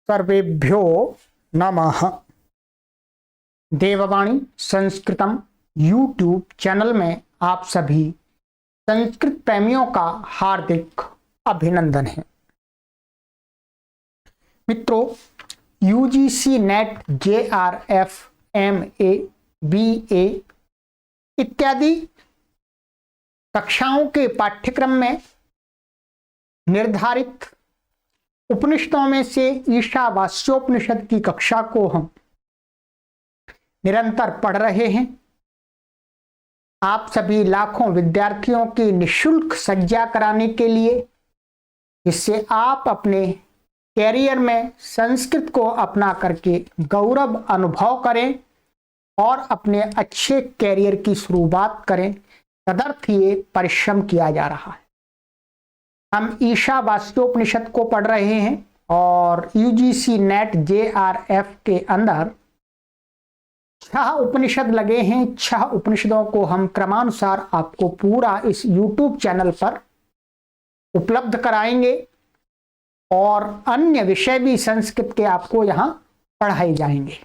सर्वेभ्यो नमः। देववाणी संस्कृतम YouTube channel में आप सभी संस्कृत प्रेमियों का हार्दिक अभिनंदन है। मित्रों, UGC net, JRF, MA, BA इत्यादि कक्षाओं के पाठ्यक्रम में निर्धारित उपनिषदों में से ईशावास्योपनिषद की कक्षा को हम निरंतर पढ़ रहे हैं। आप सभी लाखों विद्यार्थियों की निःशुल्क संज्ञा कराने के लिए, जिससे आप अपने कैरियर में संस्कृत को अपना करके गौरव अनुभव करें और अपने अच्छे कैरियर की शुरुआत करें, तदर्थ ये परिश्रम किया जा रहा है। हम ईशावास्योपनिषद को पढ़ रहे हैं और यूजीसी नेट जेआरएफ के अंदर 6 उपनिषद लगे हैं। 6 उपनिषदों को हम क्रमानुसार आपको पूरा इस यूट्यूब चैनल पर उपलब्ध कराएंगे और अन्य विषय भी संस्कृत के आपको यहाँ पढ़ाए जाएंगे।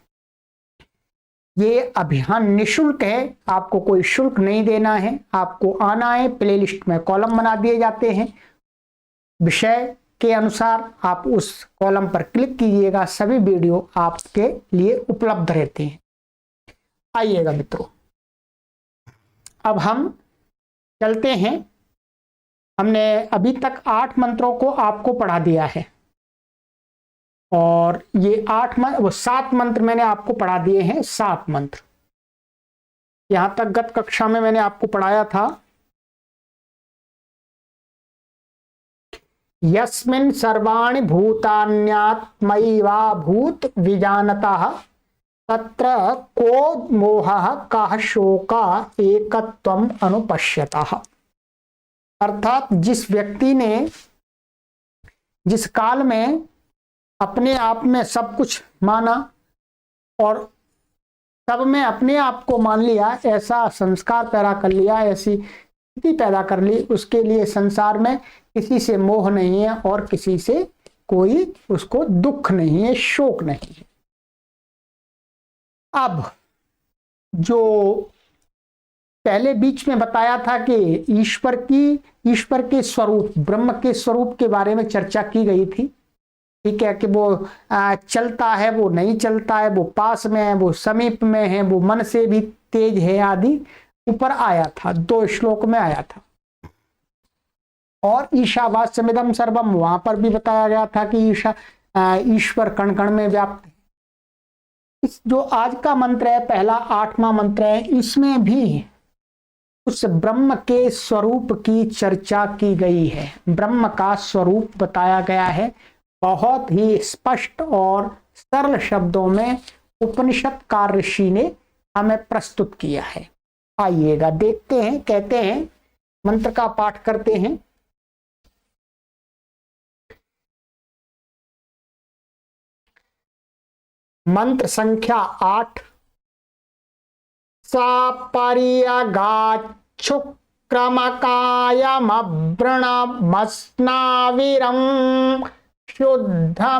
ये अभियान निःशुल्क है, आपको कोई शुल्क नहीं देना है। आपको आना है, प्लेलिस्ट में कॉलम बना दिए जाते हैं, विषय के अनुसार आप उस कॉलम पर क्लिक कीजिएगा, सभी वीडियो आपके लिए उपलब्ध रहते हैं। आइएगा मित्रों, अब हम चलते हैं। हमने अभी तक 8 मंत्रों को आपको पढ़ा दिया है और ये 7 मंत्र मैंने आपको पढ़ा दिए हैं। 7 मंत्र यहां तक गत कक्षा में मैंने आपको पढ़ाया था। यस्मिन् सर्वाणि भूतान्यात्मैवा भूत विजानतः तत्र को मोहः कः शोका एकत्वम् अनुपश्यतः। अर्थात जिस व्यक्ति ने जिस काल में अपने आप में सब कुछ माना और सब में अपने आप को मान लिया, ऐसा संस्कार पैदा कर लिया, ऐसी स्थिति पैदा कर ली, उसके लिए संसार में किसी से मोह नहीं है और किसी से कोई उसको दुख नहीं है, शोक नहीं है। अब जो पहले बीच में बताया था कि ईश्वर के स्वरूप, ब्रह्म के स्वरूप के बारे में चर्चा की गई थी। ठीक है कि वो चलता है, वो नहीं चलता है, वो पास में है, वो समीप में है, वो मन से भी तेज है आदि ऊपर आया था, 2 श्लोक में आया था। और ईशावास्यमिदं सर्वम, वहां पर भी बताया गया था कि ईश्वर कण कण में व्याप्त है। इस जो आज का मंत्र है, पहला 8वां मंत्र है, इसमें भी उस ब्रह्म के स्वरूप की चर्चा की गई है। ब्रह्म का स्वरूप बताया गया है, बहुत ही स्पष्ट और सरल शब्दों में उपनिषदकार ऋषि ने हमें प्रस्तुत किया है। आइएगा देखते हैं, कहते हैं, मंत्र का पाठ करते हैं। मंत्र संख्या 8। सापर्यगाच्छुक्रमकायमभृणमस्नाविरं शुद्धमपापविद्धं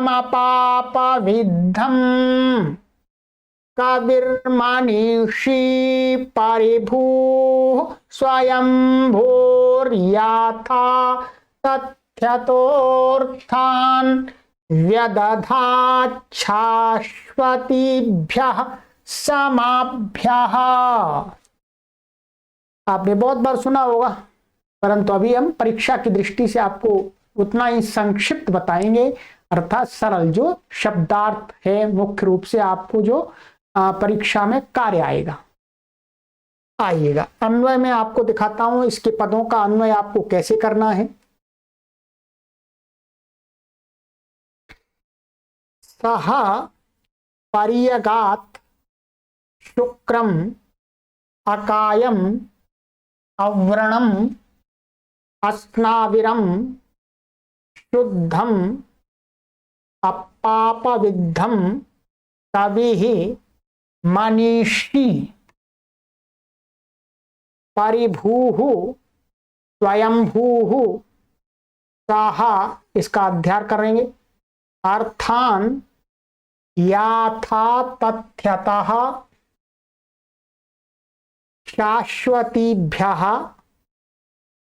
कविर्मनीषी परिभूः स्वयंभूर्याथा तथ्यतोऽर्थान् व्यदधाच्छाश्वतीभ्यः समाभ्यः। आपने बहुत बार सुना होगा, परंतु अभी हम परीक्षा की दृष्टि से आपको उतना ही संक्षिप्त बताएंगे, अर्थात सरल जो शब्दार्थ है, मुख्य रूप से आपको जो परीक्षा में कार्य आएगा। आइएगा अन्वय में आपको दिखाता हूं, इसके पदों का अन्वय आपको कैसे करना है। सह पर्यगात् शुक्रम अकायम अव्रणम अस्नाविरम शुद्धम अपापविद्धम कविः मनीषी परिभूः स्वयंभूः। साहा, इसका अध्ययन करेंगे। अर्थान याथा तथ्यतः शाश्वतीभ्यः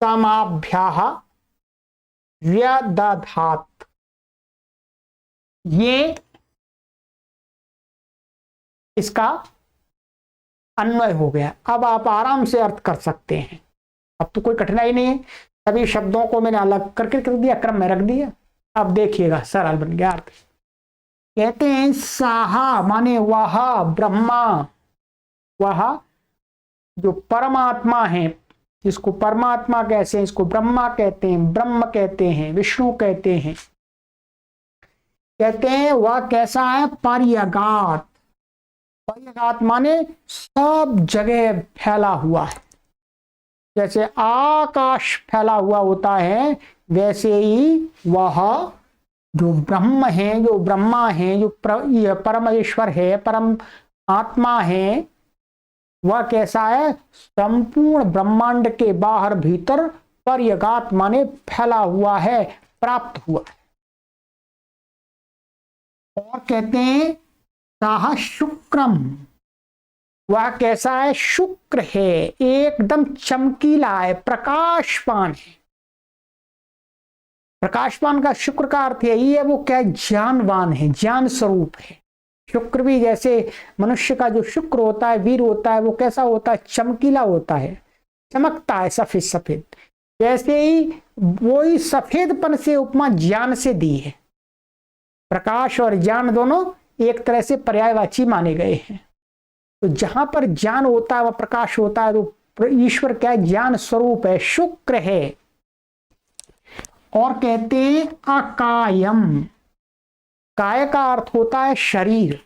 समाभ्यः व्यदधात्। ये इसका अन्वय हो गया। अब आप आराम से अर्थ कर सकते हैं, अब तो कोई कठिनाई नहीं है। सभी शब्दों को मैंने अलग करके रख दिया, क्रम में रख दिया। अब देखिएगा सरल बन गया अर्थ। कहते हैं साहा माने वह ब्रह्मा, वह जो परमात्मा है, जिसको परमात्मा कहते हैं, इसको ब्रह्मा कहते हैं, ब्रह्म कहते हैं, विष्णु कहते हैं। कहते हैं वह कैसा है? पर्यगात। पर्यगात माने सब जगह फैला हुआ है। जैसे आकाश फैला हुआ होता है, वैसे ही वह जो ब्रह्म है, जो ब्रह्मा है, जो परमेश्वर है, परम आत्मा है, वह कैसा है? संपूर्ण ब्रह्मांड के बाहर भीतर पर्यगात माने फैला हुआ है, प्राप्त हुआ है। और कहते हैं साह शुक्रम, वह कैसा है? शुक्र है, एकदम चमकीला है, प्रकाशवान है। प्रकाशवान का शुक्र का अर्थ यही है, वो क्या है? ज्ञानवान है, ज्ञान स्वरूप है। शुक्र भी जैसे मनुष्य का जो शुक्र होता है, वीर होता है, वो कैसा होता है? चमकीला होता है, चमकता है सफेद सफेद। जैसे ही वही सफेदपन से उपमा ज्ञान से दी है। प्रकाश और ज्ञान दोनों एक तरह से पर्यायवाची माने गए हैं। तो जहां पर ज्ञान होता है, वह प्रकाश होता है, तो ईश्वर क्या है? ज्ञान स्वरूप है, शुक्र है। और कहते हैं अकायम, काय का अर्थ होता है शरीर,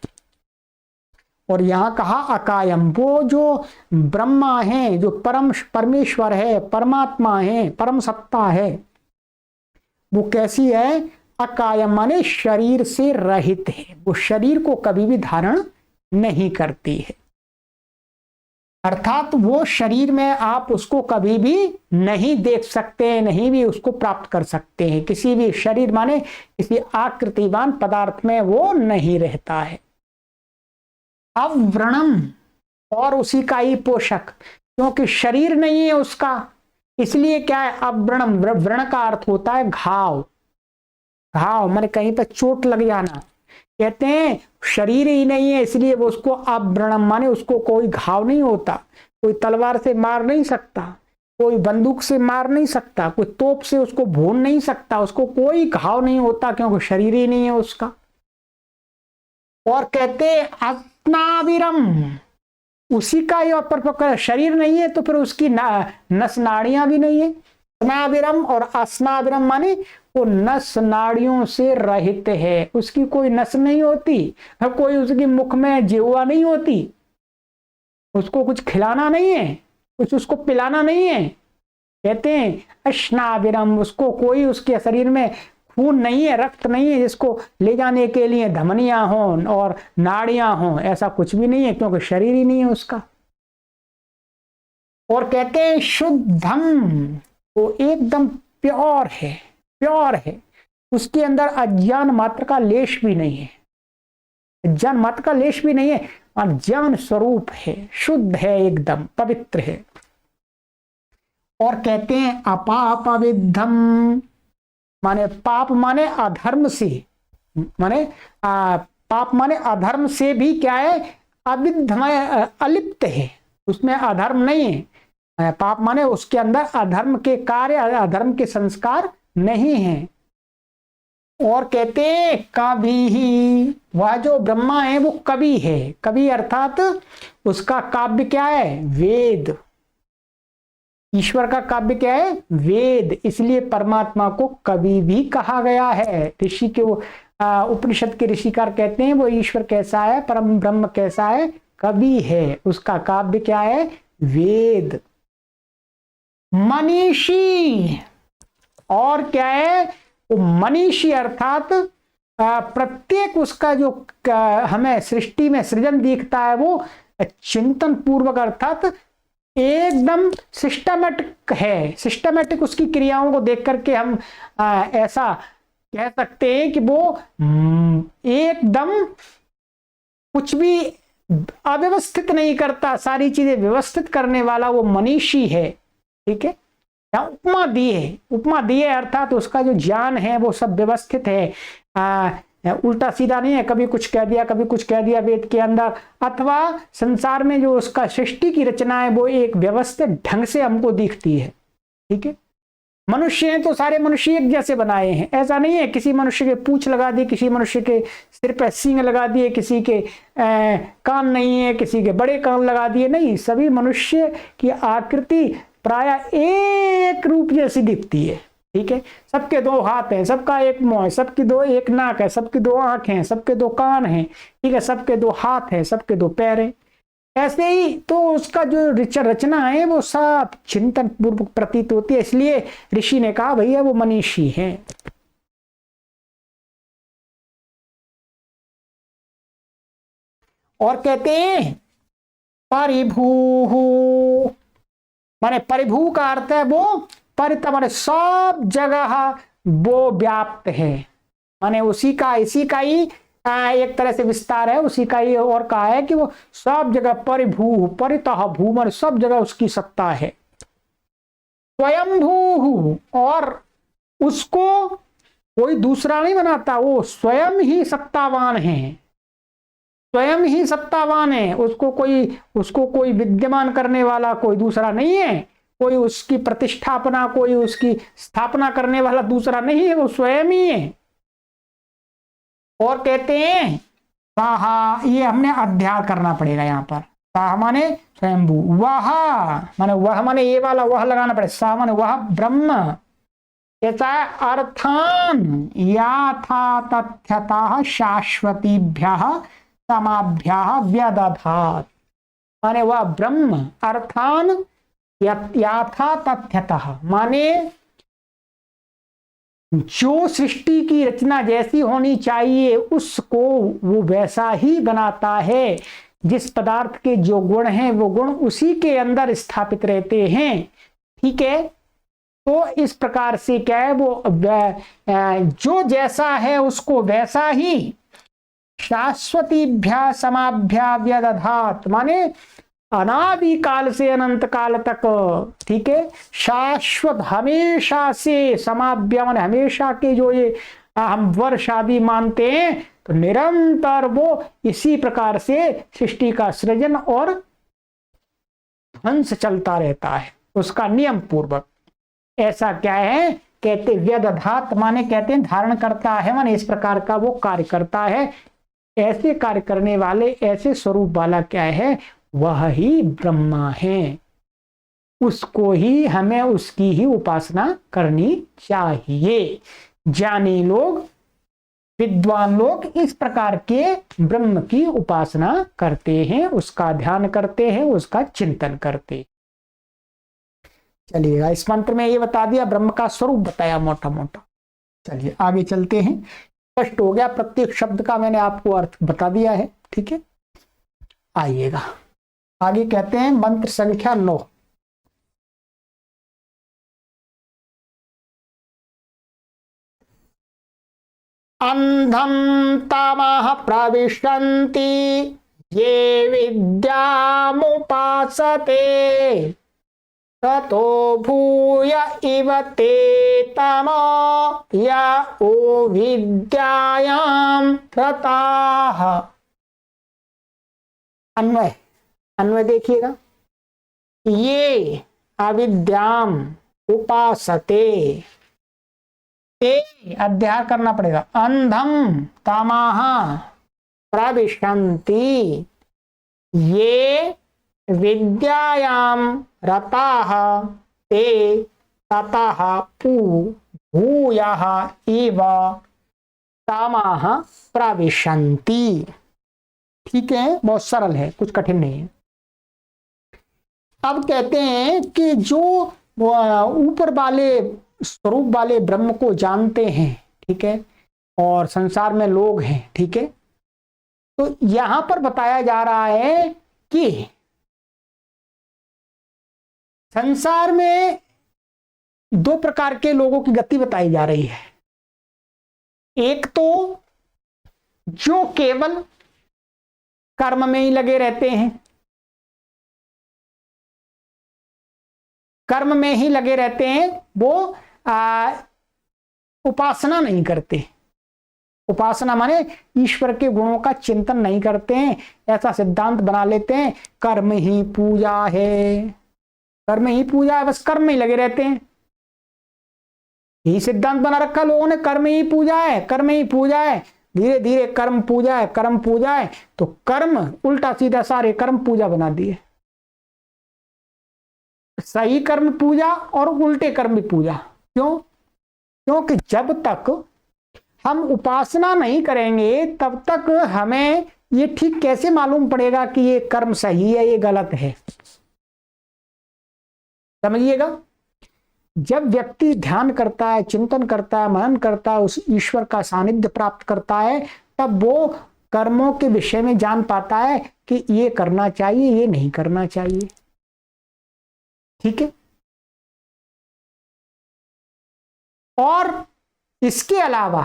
और यहां कहा अकायम। वो जो ब्रह्मा है, जो परमेश्वर है, परमात्मा है, परम सत्ता है, वो कैसी है? अकायम माने शरीर से रहित है। वो शरीर को कभी भी धारण नहीं करती है, अर्थात वो शरीर में आप उसको कभी भी नहीं देख सकते, नहीं भी उसको प्राप्त कर सकते हैं। किसी भी शरीर माने किसी आकृतिवान पदार्थ में वो नहीं रहता है। अव्रणम, और उसी का ही पोषक, क्योंकि शरीर नहीं है उसका, इसलिए क्या है? अव्रणम। व्रण का अर्थ होता है घाव। घाव माने कहीं पर चोट लग जाना। कहते हैं शरीर ही नहीं है, इसलिए वो उसको अव्रणम माने उसको कोई घाव नहीं होता, कोई तलवार से मार नहीं सकता, कोई बंदूक से मार नहीं सकता, कोई तोप से उसको भून नहीं सकता, उसको कोई घाव नहीं होता, क्योंकि शरीर ही नहीं है उसका। और कहते अस्नाविरम, उसी का ही पर शरीर नहीं है तो फिर उसकी नस नाड़ियां भी नहीं है। स्नाविरम और अस्नाविरम माने वो नस नाड़ियों से रहित है, उसकी कोई नस नहीं होती, कोई उसकी मुख में जिह्वा नहीं होती, उसको कुछ खिलाना नहीं है, कुछ उसको पिलाना नहीं है। कहते हैं अस्नाविरम, उसको कोई उसके शरीर में खून नहीं है, रक्त नहीं है जिसको ले जाने के लिए धमनियां हों और नाड़ियां हों, ऐसा कुछ भी नहीं है, क्योंकि शरीर ही नहीं है उसका। और कहते हैं शुद्धम, वो एकदम प्योर है, प्योर है, उसके अंदर अज्ञान मात्र का लेश भी नहीं है, अज्ञान मात्र का लेश भी नहीं है, ज्ञान स्वरूप है, शुद्ध है, एकदम पवित्र है। और कहते हैं अपाप विद्धम, माने पाप माने अधर्म से, माने पाप माने अधर्म से भी क्या है? अविद्धमय, अलिप्त है, उसमें अधर्म नहीं है। पाप माने उसके अंदर अधर्म के कार्य, अधर्म के संस्कार नहीं है। और कहते हैं कवि ही, वह जो ब्रह्मा है वो कवि है। कवि अर्थात उसका काव्य क्या है? वेद। ईश्वर का काव्य क्या है? वेद। इसलिए परमात्मा को कवि भी कहा गया है। ऋषि के उपनिषद के ऋषिकार कहते हैं वो ईश्वर कैसा है, परम ब्रह्म कैसा है? कवि है, उसका काव्य क्या है? वेद। मनीषी, और क्या है? वो मनीषी अर्थात प्रत्येक उसका जो हमें सृष्टि में सृजन दिखता है वो चिंतन पूर्वक अर्थात एकदम सिस्टमेटिक है। सिस्टमेटिक उसकी क्रियाओं को देख करके हम ऐसा कह सकते हैं कि वो एकदम कुछ भी अव्यवस्थित नहीं करता, सारी चीजें व्यवस्थित करने वाला वो मनीषी है। ठीक है, उपमा दी है, उपमा दी है अर्थात उसका जो ज्ञान है वो सब व्यवस्थित है, उल्टा सीधा नहीं है, कभी कुछ कह दिया कभी कुछ कह दिया वेद के अंदर, अथवा संसार में जो उसका सृष्टि की रचना है वो एक व्यवस्थित ढंग से हमको दिखती है। ठीक है, मनुष्य हैं तो सारे मनुष्य एक जैसे बनाए हैं, ऐसा नहीं है किसी मनुष्य के पूंछ लगा दी, किसी मनुष्य के सिर पे सींग लगा दिए, किसी के कान नहीं है, किसी के बड़े कान लगा दिए, नहीं, सभी मनुष्य की आकृति प्राय एक रूप जैसी दिखती है। ठीक है, सबके दो हाथ हैं, सबका एक मुंह है, सबकी दो एक नाक है, सबकी दो आंखें हैं, सबके दो कान हैं, ठीक है, सबके दो हाथ हैं, सबके दो पैर हैं। ऐसे ही तो उसका जो रचना है वो सब चिंतन पूर्वक प्रतीत होती है, इसलिए ऋषि ने कहा भैया वो मनीषी हैं। और कहते हैं परिभू, माने परिभू का अर्थ है वो परित, माने सब जगह वो व्याप्त है, माने उसी का इसी का ही एक तरह से विस्तार है, उसी का ही और कहा है कि वो सब जगह परिभू, परितः भू, माने सब जगह उसकी सत्ता है। स्वयंभू, और उसको कोई दूसरा नहीं बनाता, वो स्वयं ही सत्तावान है, स्वयं ही सत्तावान है, उसको कोई विद्यमान करने वाला कोई दूसरा नहीं है, कोई उसकी प्रतिष्ठापना, कोई उसकी स्थापना करने वाला दूसरा नहीं है, वो स्वयं ही है। और कहते हैं साहा, ये हमने अध्याय करना पड़ेगा यहाँ पर, साह माने स्वयंभू, वह माने ये वाला वह लगाना पड़ेगा, सा माने वह ब्रह्म, ऐसा अर्थान याथा तथ्यता शाश्वतीभ्यः समाभ्यः व्यदधात्, माने वह ब्रह्म अर्थान याथा तथ्यतः, माने जो सृष्टि की रचना जैसी होनी चाहिए उसको वो वैसा ही बनाता है, जिस पदार्थ के जो गुण हैं वो गुण उसी के अंदर स्थापित रहते हैं। ठीक है, तो इस प्रकार से क्या है वो जो जैसा है उसको वैसा ही शाश्वतीभ्या समाभ्या व्यदधात, माने अनादि काल से अनंत काल तक, ठीक है, शाश्वत हमेशा से, समाभ्या माने हमेशा के जो ये हम वर्ष आदि मानते हैं, तो निरंतर वो इसी प्रकार से सृष्टि का सृजन और ध्वंस चलता रहता है उसका नियम पूर्वक। ऐसा क्या है, कहते व्यदधात, माने कहते हैं धारण करता है, माने इस प्रकार का वो कार्य करता है, ऐसे कार्य करने वाले ऐसे स्वरूप वाला क्या है, वह ही ब्रह्मा है, उसको ही हमें उसकी ही उपासना करनी चाहिए। ज्ञानी लोग, विद्वान लोग इस प्रकार के ब्रह्म की उपासना करते हैं, उसका ध्यान करते हैं, उसका चिंतन करते हैं। चलिएगा, इस मंत्र में ये बता दिया, ब्रह्म का स्वरूप बताया मोटा मोटा। चलिए आगे चलते हैं, स्पष्ट हो गया, प्रत्येक शब्द का मैंने आपको अर्थ बता दिया है। ठीक है, आइएगा आगे, कहते हैं मंत्र संख्या 9। अंधम तमः प्रविशन्ति ये विद्यामुपासते ततो भूय इव ते तमो या ओ विद्यायां रताः। अन्वय, अन्वय देखिएगा, ये अविद्याम उपासते, ते अध्याय करना पड़ेगा, अंधम तमः प्रविशन्ति ये विद्यायां रताः ते ततः भूयः इव तमः प्रविशन्ति। ठीक है, बहुत सरल है, कुछ कठिन नहीं है। अब कहते हैं कि जो ऊपर वाले स्वरूप वाले ब्रह्म को जानते हैं, ठीक है, और संसार में लोग हैं, ठीक है, तो यहां पर बताया जा रहा है कि संसार में दो प्रकार के लोगों की गति बताई जा रही है। एक तो जो केवल कर्म में ही लगे रहते हैं, कर्म में ही लगे रहते हैं, वो उपासना नहीं करते। उपासना माने ईश्वर के गुणों का चिंतन नहीं करते हैं, ऐसा सिद्धांत बना लेते हैं कर्म ही पूजा है, कर्म ही पूजा है, बस कर्म में ही लगे रहते हैं। यही सिद्धांत बना रखा लोगों ने, कर्म ही पूजा है, कर्म ही पूजा है, धीरे धीरे कर्म पूजा है, कर्म पूजा है, तो कर्म उल्टा सीधा सारे कर्म पूजा बना दिए। सही कर्म पूजा और उल्टे कर्म भी पूजा। क्यों? क्योंकि जब तक हम उपासना नहीं करेंगे तब तक हमें ये ठीक कैसे मालूम पड़ेगा कि ये कर्म सही है, ये गलत है। समझिएगा, जब व्यक्ति ध्यान करता है, चिंतन करता है, मनन करता है, उस ईश्वर का सानिध्य प्राप्त करता है, तब वो कर्मों के विषय में जान पाता है कि ये करना चाहिए, ये नहीं करना चाहिए। ठीक है। और इसके अलावा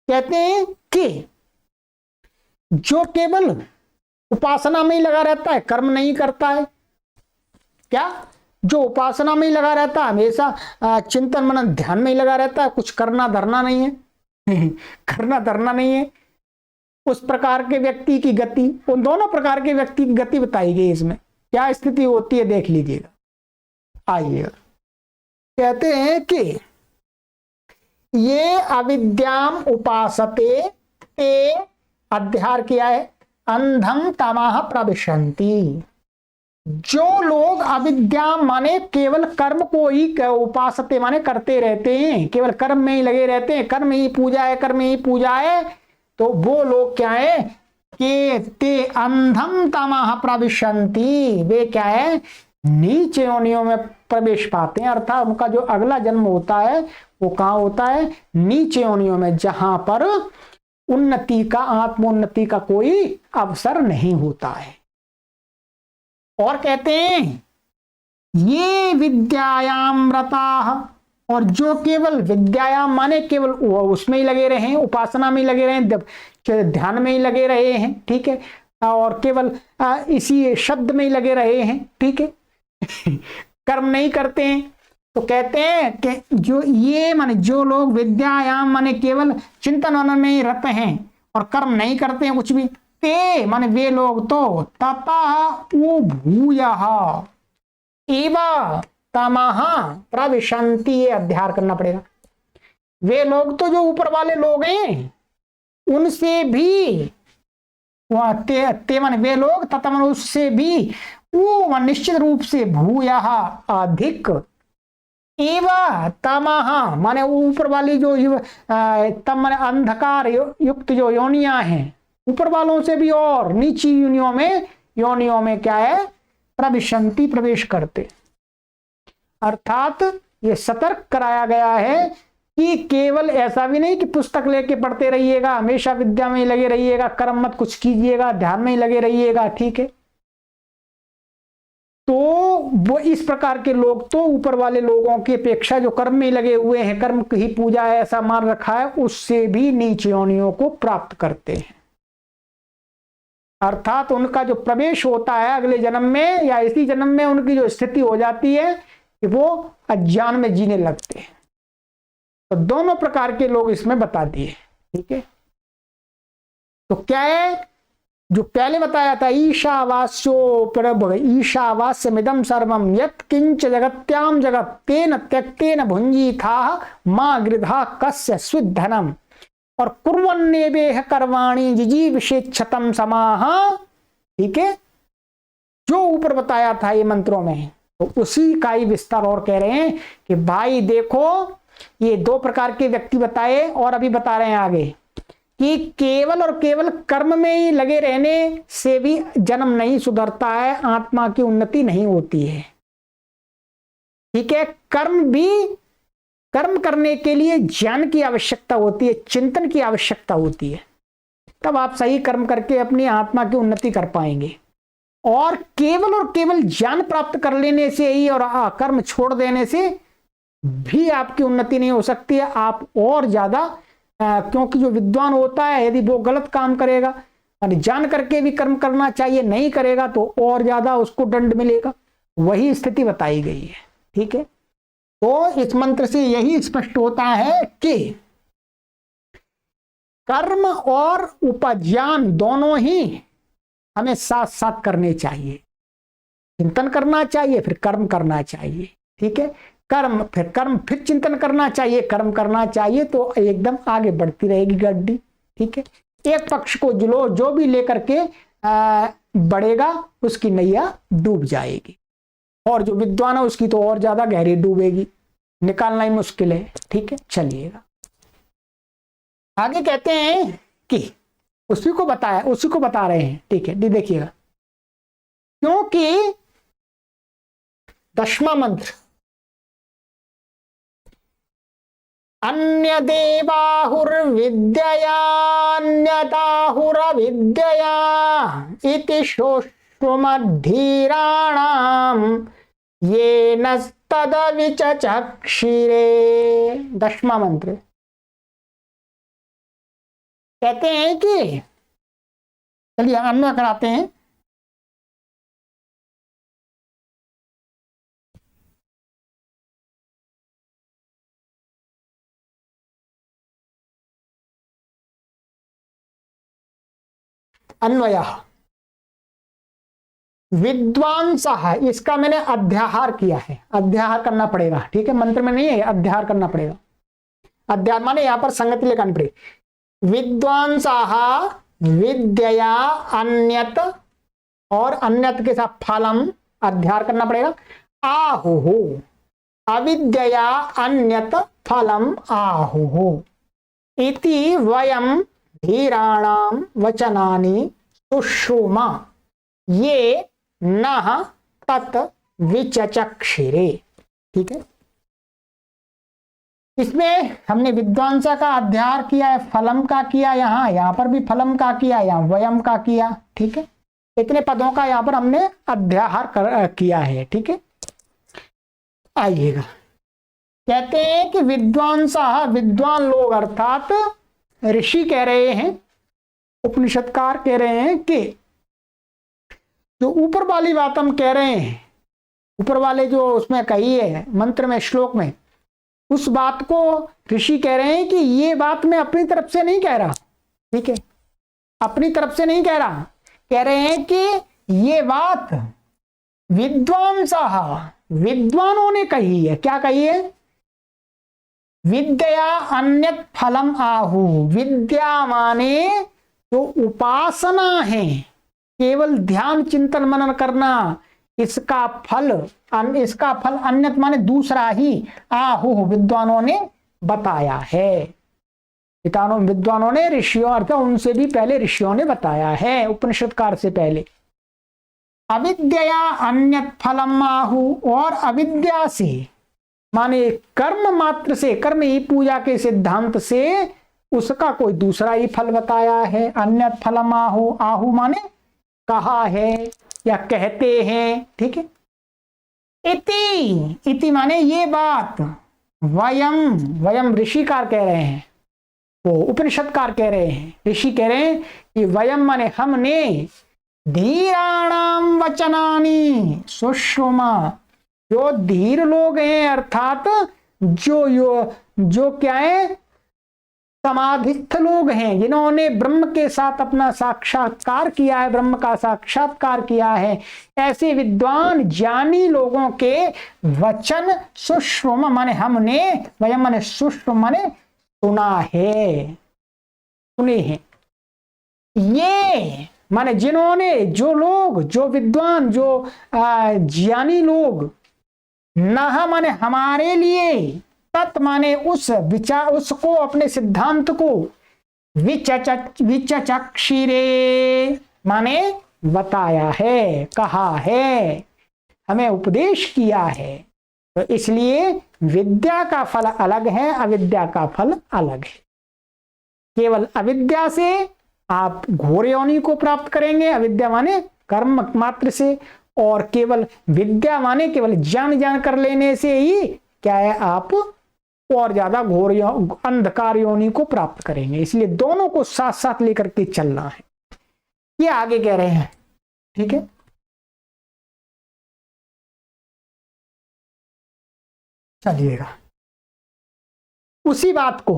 कहते हैं कि जो केवल उपासना में ही लगा रहता है, कर्म नहीं करता है, क्या? जो उपासना में ही लगा रहता है, हमेशा चिंतन मनन ध्यान में ही लगा रहता है, कुछ करना धरना नहीं है करना धरना नहीं है, उस प्रकार के व्यक्ति की गति, उन दोनों प्रकार के व्यक्ति की गति बताई गई। इसमें क्या स्थिति होती है देख लीजिएगा। आइए, कहते हैं कि ये अविद्याम उपासते ते, अध्यार किया है, अंधम तमः प्रविशन्ति। जो लोग अविद्या माने केवल कर्म को ही उपासते माने करते रहते हैं, केवल कर्म में ही लगे रहते हैं, कर्म ही पूजा है, कर्म ही पूजा है, तो वो लोग क्या है कि ते अंधम तमः प्रविशन्ति, वे क्या है नीच योनियों में प्रवेश पाते हैं। अर्थात उनका जो अगला जन्म होता है वो कहाँ होता है? नीच योनियों में, जहां पर उन्नति का, आत्मोन्नति का कोई अवसर नहीं होता है। और कहते हैं ये विद्यायाम रताः, और जो केवल विद्यायाम माने केवल उसमें ही लगे रहे, उपासना में ही लगे रहे, ध्यान में ही लगे रहे हैं, ठीक है, और केवल इसी शब्द में ही लगे रहे हैं, ठीक है कर्म नहीं करते हैं। तो कहते हैं कि जो ये माने जो लोग विद्यायाम माने केवल चिंतन मनन में ही रत हैं और कर्म नहीं करते हैं कुछ भी, ते माने वे लोग तो ततः भूयः एव तमः प्रविशन्ति, ये अध्यार करना पड़ेगा। वे लोग तो जो ऊपर वाले लोग हैं उनसे भी ते माने वे लोग, तथा माने उससे भी, वो निश्चित रूप से, भूयः अधिक, एव तमः माने ऊपर वाली जो तम माने अंधकार युक्त जो योनियां हैं, ऊपर वालों से भी और नीची योनियों में क्या है? प्रविशन्ति, प्रवेश करते। अर्थात ये सतर्क कराया गया है कि केवल ऐसा भी नहीं कि पुस्तक लेके पढ़ते रहिएगा, हमेशा विद्या में ही लगे रहिएगा, कर्म मत कुछ कीजिएगा, ध्यान में ही लगे रहिएगा, ठीक है। तो वो इस प्रकार के लोग तो ऊपर वाले लोगों की अपेक्षा जो कर्म में लगे हुए हैं, कर्म की पूजा है ऐसा मान रखा है, उससे भी नीच योनियों को प्राप्त करते हैं। अर्थात उनका जो प्रवेश होता है अगले जन्म में या इसी जन्म में, उनकी जो स्थिति हो जाती है कि वो अज्ञान में जीने लगते हैं। तो दोनों प्रकार के लोग इसमें बता दिए, ठीक है। तो क्या है जो पहले बताया था, ईशावास्यो प्रभ ईशावास्यमिदं सर्वं यत् किंच जगत्याम जगत् तेन त्यक्तेन भुंजीथा मा गृधा कस्य स्विद्धनम, और कुर्वन्नेवेह कर्वाणि जिजीविषेच्छतम समाह, ठीक है। जो ऊपर बताया था ये मंत्रों में, तो उसी का ही विस्तार और कह रहे हैं कि भाई देखो ये दो प्रकार के व्यक्ति बताए, और अभी बता रहे हैं आगे कि केवल और केवल कर्म में ही लगे रहने से भी जन्म नहीं सुधरता है, आत्मा की उन्नति नहीं होती है, ठीक है। कर्म करने के लिए ज्ञान की आवश्यकता होती है, चिंतन की आवश्यकता होती है, तब आप सही कर्म करके अपनी आत्मा की उन्नति कर पाएंगे। और केवल ज्ञान प्राप्त कर लेने से ही और कर्म छोड़ देने से भी आपकी उन्नति नहीं हो सकती है, आप और ज्यादा क्योंकि जो विद्वान होता है यदि वो गलत काम करेगा और जान करके भी कर्म करना चाहिए, नहीं करेगा तो और ज्यादा उसको दंड मिलेगा, वही स्थिति बताई गई है। ठीक है, तो इस मंत्र से यही स्पष्ट होता है कि कर्म और उपज्ञान दोनों ही हमें साथ साथ करने चाहिए। चिंतन करना चाहिए, फिर कर्म करना चाहिए। ठीक है, कर्म फिर चिंतन करना चाहिए, कर्म करना चाहिए, तो एकदम आगे बढ़ती रहेगी गड्डी। ठीक है, एक पक्ष को जो भी लेकर के बढ़ेगा उसकी नैया डूब जाएगी, और जो विद्वान है उसकी तो और ज्यादा गहरी डूबेगी, निकालना ही मुश्किल है। ठीक है, चलिएगा आगे कहते हैं कि उसी को बता रहे हैं। ठीक है, देखिएगा, क्योंकि 10वां मंत्र अन्य देवाहुर्विद्ययान्यताहुरविद्यया इति शोष्मद्धीराणाम ये नस्तदविचक्षिरे। 10वां मंत्र कहते हैं कि, चलिए अन्वय कराते हैं। अन्वय विद्वांसः, इसका मैंने अध्याहार किया है, अध्याहार करना पड़ेगा। ठीक है, मंत्र में नहीं है, अध्याहार करना पड़ेगा। अध्याहार माने यहां पर संगति लेकर पड़ेगी। विद्वांसः विद्यया अन्यत, और अन्यत के साथ फलम, अध्याहार करना पड़ेगा। आहुः अविद्यया अन्यत फलम आहुः इति वयम धीराणाम वचनानि सुश्रुमा ये नः तत् विचचक्षिरे। ठीक है, इसमें हमने विद्वांसा का अध्याहार किया है, फलम का किया, यहां पर भी फलम का किया, यहां वयम का किया। ठीक है, इतने पदों का यहां पर हमने अध्याहार किया है। ठीक है, आइएगा, कहते हैं कि विद्वांसा, विद्वान लोग अर्थात ऋषि कह रहे हैं, उपनिषदकार कह रहे हैं कि जो ऊपर वाली बात हम कह रहे हैं, ऊपर वाले जो उसमें कही है मंत्र में, श्लोक में, उस बात को ऋषि कह रहे हैं कि ये बात मैं अपनी तरफ से नहीं कह रहा। ठीक है, अपनी तरफ से नहीं कह रहा, कह रहे हैं कि ये बात विद्वानों ने कही है। क्या कही है? विद्या अन्यत फलम आहु, विद्या माने जो उपासना है, केवल ध्यान चिंतन मनन करना, इसका फल अन्यत माने दूसरा ही, आहु विद्वानों ने बताया है। विद्वानों ने, ऋषियों अर्थात उनसे भी पहले ऋषियों ने बताया है, उपनिषदकार से पहले। अविद्या अन्यत फलम आहु, और अविद्या से माने कर्म मात्र से, कर्म ही पूजा के सिद्धांत से उसका कोई दूसरा ही फल बताया है। अन्यत फलम आहु, आहु माने कहा है या कहते हैं। ठीक है, इति माने ये बात, वयम ऋषिकार कह रहे हैं, तो उपनिषदकार कह रहे हैं, ऋषि कह रहे हैं कि वयम माने हमने, धीराणाम वचनानि सुश्रुमा, जो धीर लोग हैं अर्थात जो क्या है, समाधिस्थ लोग हैं, जिन्होंने ब्रह्म के साथ अपना साक्षात्कार किया है, ब्रह्म का साक्षात्कार किया है, ऐसे विद्वान ज्ञानी लोगों के वचन सुश्रुम माने हमने, वयम माने सुश्रुम माने सुना है, सुने हैं। ये माने जिन्होंने, जो लोग, जो विद्वान, जो ज्ञानी लोग, नह माने हमारे लिए, तत् माने उस विचार, उसको, अपने सिद्धांत को, विचचक्षिरे माने बताया है, कहा है, हमें उपदेश किया है। तो इसलिए विद्या का फल अलग है, अविद्या का फल अलग है। केवल अविद्या से आप घोर योनि को प्राप्त करेंगे, अविद्या माने कर्म मात्र से, और केवल विद्या माने केवल जान कर लेने से ही क्या है, आप और ज्यादा घोर अंधकार योनि को प्राप्त करेंगे। इसलिए दोनों को साथ साथ लेकर के चलना है, ये आगे कह रहे हैं। ठीक है, चलिएगा। उसी बात को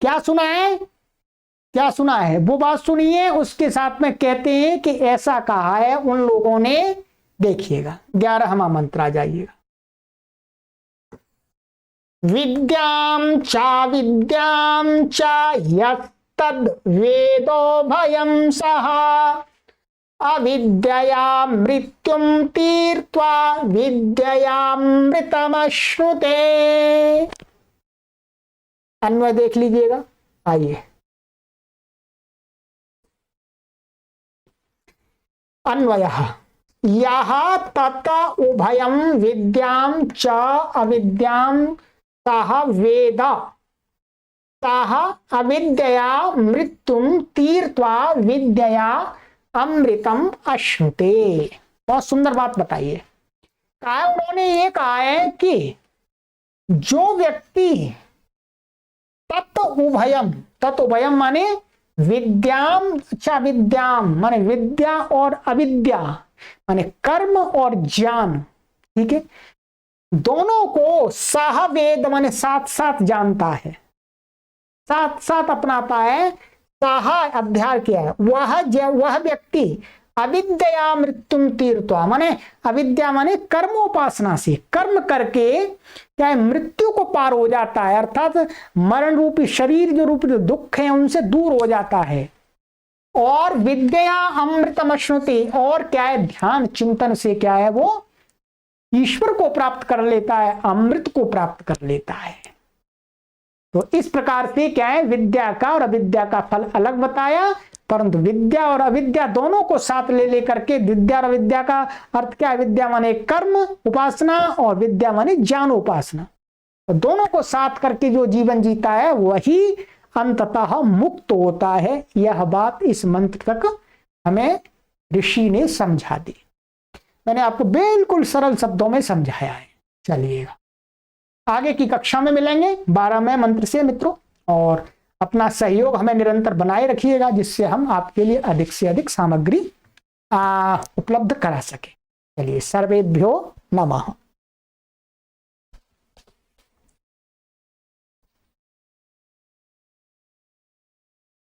क्या सुना है, क्या सुना है वो बात सुनिए, उसके साथ में कहते हैं कि ऐसा कहा है उन लोगों ने। देखिएगा 11वां मंत्र आ जाइएगा। विद्याम च यस्तद् वेदो भयं सः अविद्यया मृत्युम तीर्त्वा विद्ययामृतमश्नुते। अन्वय देख लीजिएगा, आइए। अन्वयः यः तत उभयं विद्यां च अविद्यां सः वेद सः अविद्यया मृत्युम तीर्त्वा विद्यया अमृतम अश्नुते। बहुत सुंदर बात बताइए। कहा उन्होंने ये कहा है कि जो व्यक्ति तत् उभयम माने विद्याम च विद्याम माने विद्या और अविद्या माने कर्म और ज्ञान, ठीक है, दोनों को सह वेद माने साथ साथ जानता है, साथ साथ अपनाता है। सह अध्याय किया है, वह व्यक्ति अविद्या मृत्युम तीर्थवा माने अविद्या माने कर्मोपासना से कर्म करके क्या मृत्यु को पार हो जाता है, अर्थात मरण रूपी शरीर जो रूपी दुख है उनसे दूर हो जाता है। और विद्या अमृतम अश्नुते, और क्या है ध्यान चिंतन से क्या है वो ईश्वर को प्राप्त कर लेता है, अमृत को प्राप्त कर लेता है। तो इस प्रकार से क्या है विद्या का और अविद्या का फल अलग बताया, परंतु विद्या और अविद्या दोनों को साथ ले लेकर के, विद्या और अविद्या का अर्थ क्या है, विद्या माने कर्म उपासना और विद्या माने ज्ञान उपासना, तो दोनों को साथ करके जो जीवन जीता है वही अंततः मुक्त होता है। यह बात इस मंत्र तक हमें ऋषि ने समझा दी। मैंने आपको बिल्कुल सरल शब्दों में समझाया है। चलिएगा आगे की कक्षा में मिलेंगे 12वें मंत्र से मित्रों, और अपना सहयोग हमें निरंतर बनाए रखिएगा जिससे हम आपके लिए अधिक से अधिक सामग्री उपलब्ध करा सके। चलिए सर्वेभ्यो नमः।